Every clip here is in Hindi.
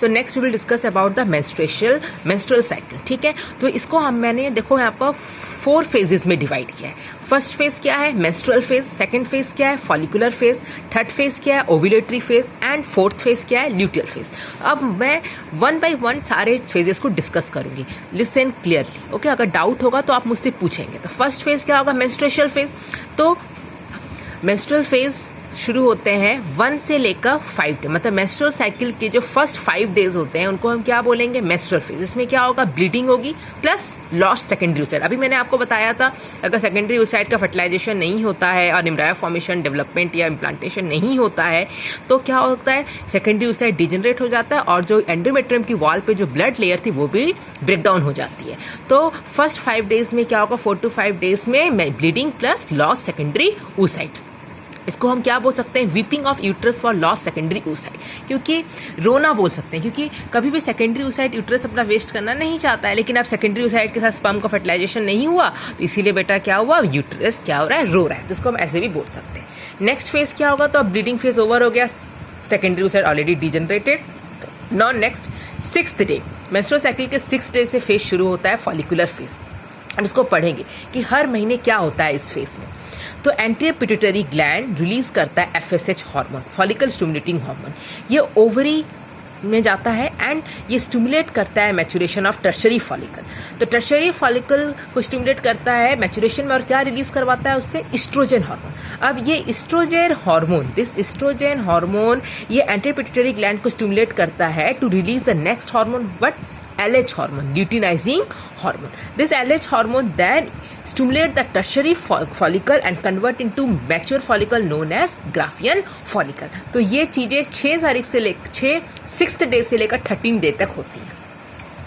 So next we will discuss about the menstrual cycle. ठीक है, तो इसको मैंने देखो यहाँ पर 4 फेजेस में डिवाइड किया है। फर्स्ट फेज क्या है? Menstrual phase. सेकंड फेज क्या है? Follicular phase. थर्ड फेज क्या है? Ovulatory phase. And fourth phase क्या है? Luteal phase. अब मैं 1 by 1 सारे फेजेस को डिस्कस करूंगी। Listen clearly, okay? अगर डाउट होगा तो आप मुझसे पूछेंगे। तो फर्स्ट फेज क्या होगा? Menstrual phase. तो मेंस्ट्रुअल फेज शुरू होते हैं 1 से लेकर 5 डे, मतलब मेंस्ट्रुअल साइकिल के जो फर्स्ट 5 डेज होते हैं उनको हम क्या बोलेंगे? Menstrual phase. इसमें क्या होगा? ब्लीडिंग होगी प्लस लॉस्ट सेकेंडरी oocyte। अभी मैंने आपको बताया था अगर सेकेंडरी oocyte का फर्टिलाइजेशन नहीं होता है और एम्ब्रायो फॉर्मेशन, डेवलपमेंट या इम्प्लांटेशन नहीं होता है तो क्या होता है? सेकेंडरी oocyte डिजेनरेट हो जाता है और जो एंडोमेट्रियम की वॉल पे जो ब्लड लेयर थी वो भी ब्रेक डाउन हो जाती है। तो फर्स्ट 5 डेज में क्या होगा? 4 to 5 डेज में bleeding plus lost secondary oocyte। इसको हम क्या बोल सकते हैं? Weeping of uterus for lost secondary oocyte। क्योंकि रोना बोल सकते हैं, क्योंकि कभी भी सेकेंडरी oocyte यूट्रस अपना वेस्ट करना नहीं चाहता है, लेकिन अब सेकेंडरी oocyte के साथ स्पर्म का फर्टिलाइजेशन नहीं हुआ तो इसीलिए बेटा क्या हुआ? यूट्रस क्या हो रहा है? रो रहा है। तो इसको हम ऐसे भी बोल सकते हैं। नेक्स्ट फेज क्या होगा? तो अब ब्लीडिंग फेज ओवर हो गया, secondary oocyte already degenerated. Now next 6th day, menstrual cycle के 6th डे से फेज शुरू होता है फॉलिकुलर फेज। हम इसको पढ़ेंगे कि हर महीने क्या होता है इस फेज में। तो एंटीरियर पिट्यूटरी ग्लैंड रिलीज करता है FSH hormone, follicle stimulating hormone. ये ओवरी में जाता है एंड ये स्टिमुलेट करता है मैचुरेशन ऑफ टर्शरी फॉलिकल। तो टर्शरी फॉलिकल को स्टिमुलेट करता है मैचुरेशन में और क्या रिलीज करवाता है उससे? Oestrogen hormone. अब ये एस्ट्रोजन हार्मोन ये एंटीरियर पिट्यूटरी ग्लैंड को स्टिमुलेट करता है to release the next hormone, what? LH hormone, luteinizing hormone. This LH hormone then stimulate the tertiary follicle and convert into mature follicle known as Graafian follicle. तो ये चीजें 6th डे से लेकर 13 डे तक होती हैं।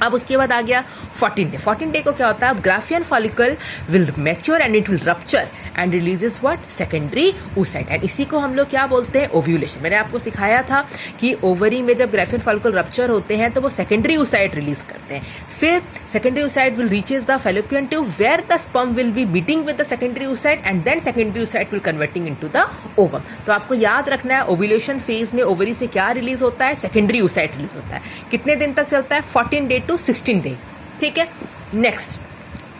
अब उसके बाद आ गया 14 डे। 14 डे को क्या होता है? अब Graafian follicle will mature and it will rupture and releases what? Secondary oocyte। And इसी को हम लोग क्या बोलते हैं? ओव्यूलेशन। मैंने आपको सिखाया था कि ओवरी में जब ग्राफियन फॉलिकल रप्चर होते हैं तो वो सेकेंडरी oocyte रिलीज करते हैं। फिर secondary oocyte will reaches the fallopian tube where the sperm will be beating with the secondary oocyte and then secondary oocyte will converting into the ovum. तो आपको याद रखना है ओव्यूलेशन फेज में ओवरी से क्या रिलीज होता है? सेकेंडरी oocyte रिलीज होता है। कितने दिन तक चलता है? 14 डे to 16 डे। ठीक है, नेक्स्ट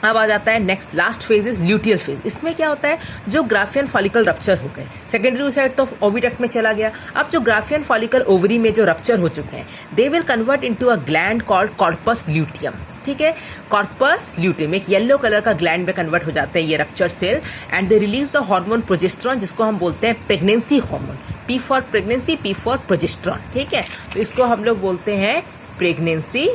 अब आ जाता है next last phase is luteal phase. इसमें क्या होता है? जो ग्राफियन फॉलिकल रप्चर हो गए, सेकेंडरी oocyte तो ओविडक्ट में चला गया, अब जो ग्राफियन फॉलिकल ओवरी में जो रप्चर हो चुके हैं they will convert into a gland called corpus luteum. ठीक है, कॉर्पस ल्यूटियम एक येलो कलर का ग्लैंड में कन्वर्ट हो जाते हैं ये rupture cell and they release the hormone progesterone, जिसको हम बोलते हैं pregnancy hormone. P for pregnancy, P for progesterone. ठीक है, तो इसको हम लोग बोलते हैं प्रेगनेंसी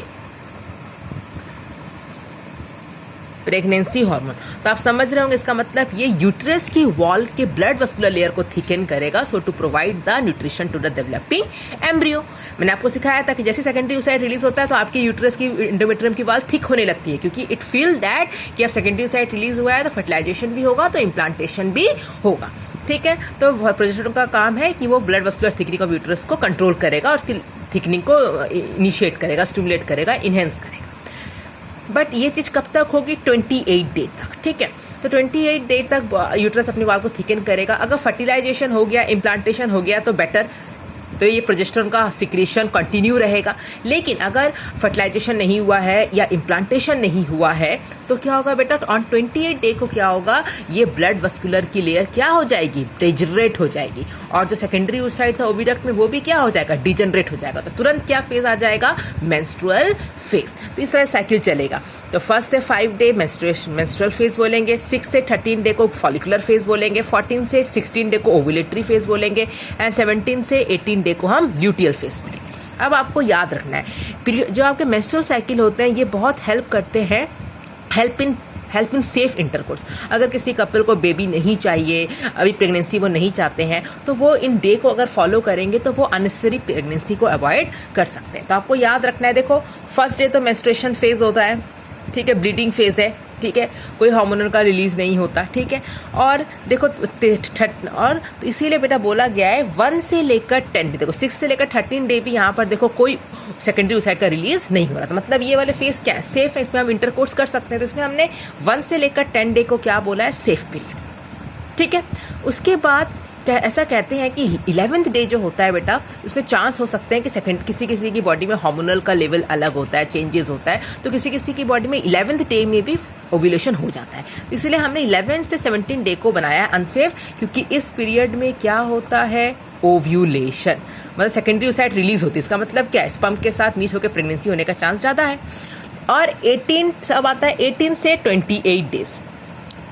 हार्मोन। तो आप समझ रहे होंगे इसका मतलब ये यूट्रस की वॉल के ब्लड वस्कुलर लेयर को थिकन करेगा so to provide the nutrition to the developing embryo. मैंने आपको सिखाया था कि जैसे सेकेंडरी oocyte रिलीज होता है तो आपके यूट्रस की एंडोमेट्रियम की वॉल थिक होने लगती है, क्योंकि इट फील दैट कि अब सेकेंडरी oocyte रिलीज हुआ है तो फर्टिलाइजेशन भी होगा तो इम्प्लांटेशन भी होगा। ठीक है, तो प्रोजेस्टेरॉन का काम है कि वो blood vascular thickening of uterus को कंट्रोल करेगा और उसकी थिकनिंग को इनिशिएट करेगा, स्टिमुलेट करेगा, इनहेंस करेगा। बट ये चीज कब तक होगी? 28 डे तक। ठीक है, तो 28 डे तक यूट्रस अपनी वॉल को थिकन करेगा। अगर फर्टिलाइजेशन हो गया, इम्प्लांटेशन हो गया तो बेटर, तो ये प्रोजेस्टेरॉन का सिक्रेशन कंटिन्यू रहेगा। लेकिन अगर फर्टिलाइजेशन नहीं हुआ है या इम्प्लांटेशन नहीं हुआ है तो क्या होगा बेटा? ऑन 28 डे को क्या होगा? ये ब्लड वस्कुलर की लेयर क्या हो जाएगी? डिजेनरेट हो जाएगी और जो सेकेंडरी oocyte था ओविडक्ट में वो भी क्या हो जाएगा? डिजेनरेट हो जाएगा। तो तुरंत क्या फेज आ जाएगा? Menstrual phase. तो इस तरह साइकिल चलेगा। तो 1 से 5 डे मेंस्ट्रुअल फेज बोलेंगे, 6 से 13 डे को फॉलिकुलर फेज बोलेंगे, 14 से 16 डे को ओव्यूलेटरी फेज बोलेंगे एंड 17 से 18 डे को हम ल्यूटियल फेज बोलेंगे। अब आपको याद रखना है जो आपके मेंस्ट्रुअल साइकिल होते हैं ये बहुत हेल्प करते हैं, हेल्प इन सेफ इंटरकोर्स। अगर किसी कपल को बेबी नहीं चाहिए, अभी प्रेगनेंसी वो नहीं चाहते हैं, तो वो इन डे को अगर फॉलो करेंगे तो वो अननेसेसरी प्रेगनेंसी को अवॉइड कर सकते हैं। तो आपको याद रखना है, देखो फर्स्ट डे तो मेंस्ट्रुएशन फेज होता है, ठीक है, ब्लीडिंग फेज है, ठीक है, कोई हार्मोनल का रिलीज नहीं होता, ठीक है। और देखो और तो इसीलिए बेटा बोला गया है 1 से लेकर 10 डे, देखो 6 से लेकर 13 डे भी यहाँ पर देखो कोई सेकेंडरी oocyte का रिलीज नहीं हो रहा था। मतलब ये वाले फेज क्या है? सेफ है, इसमें हम इंटरकोर्स कर सकते हैं। तो इसमें हमने 1 से लेकर 10 डे को क्या बोला है? Safe period. ठीक है, उसके बाद ऐसा कहते हैं कि 11th डे जो होता है बेटा, उसमें चांस हो सकते हैं कि सेकंड किसी की बॉडी में हार्मोनल का लेवल अलग होता है, चेंजेस होता है, तो किसी की बॉडी में 11th डे में भी ओव्यूलेशन हो जाता है। तो इसलिए हमने 11 से 17 डे को बनाया अनसेफ, क्योंकि इस पीरियड में क्या होता है, ओव्यूलेशन, मतलब सेकेंडरी ओसाइट रिलीज होती है। इसका मतलब क्या है, स्पर्म के साथ मीट होकर प्रेगनेंसी होने का चांस ज़्यादा है। और 18 अब आता है 18 से 28 डेज।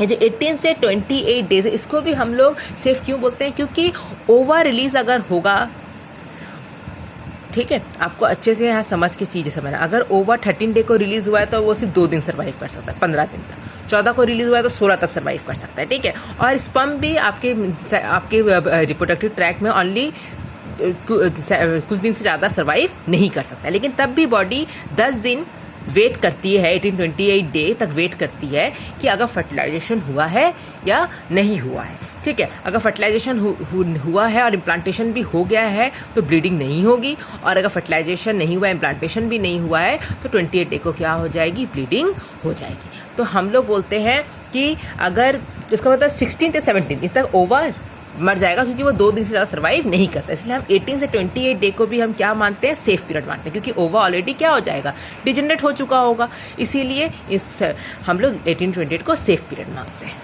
ये जो 18 से 28 डेज, इसको भी हम लोग सेफ क्यों बोलते हैं, क्योंकि ओवर रिलीज अगर होगा, ठीक है, आपको अच्छे से यहाँ समझ के चीज़ें समझना। अगर ओवर 13 डे को रिलीज हुआ है तो वो सिर्फ 2 दिन सर्वाइव कर सकता है, 15 दिन तक। 14 को रिलीज हुआ है तो 16 तक सर्वाइव कर सकता है, ठीक है। और स्पर्म भी आपके रिप्रोडक्टिव ट्रैक में ओनली कुछ दिन से ज़्यादा सर्वाइव नहीं कर सकता है, लेकिन तब भी बॉडी 10 दिन वेट करती है, 18-28 डे तक वेट करती है कि अगर फर्टिलाइजेशन हुआ है या नहीं हुआ है, ठीक है। अगर फर्टिलाइजेशन हुआ है और इम्प्लांटेशन भी हो गया है तो ब्लीडिंग नहीं होगी, और अगर फर्टिलाइजेशन नहीं हुआ, इम्प्लांटेशन भी नहीं हुआ है तो 28 डे को क्या हो जाएगी, ब्लीडिंग हो जाएगी। तो हम लोग बोलते हैं कि अगर इसका मतलब 16 से 17 तक ओवर मर जाएगा, क्योंकि वो 2 दिन से ज़्यादा सर्वाइव नहीं करता। इसलिए हम 18 से 28 डे को भी हम क्या मानते हैं, सेफ पीरियड मानते हैं, क्योंकि ओवर ऑलरेडी क्या हो जाएगा, डिजेनरेट हो चुका होगा। इसीलिए हम लोग 18-28 को सेफ पीरियड मानते हैं।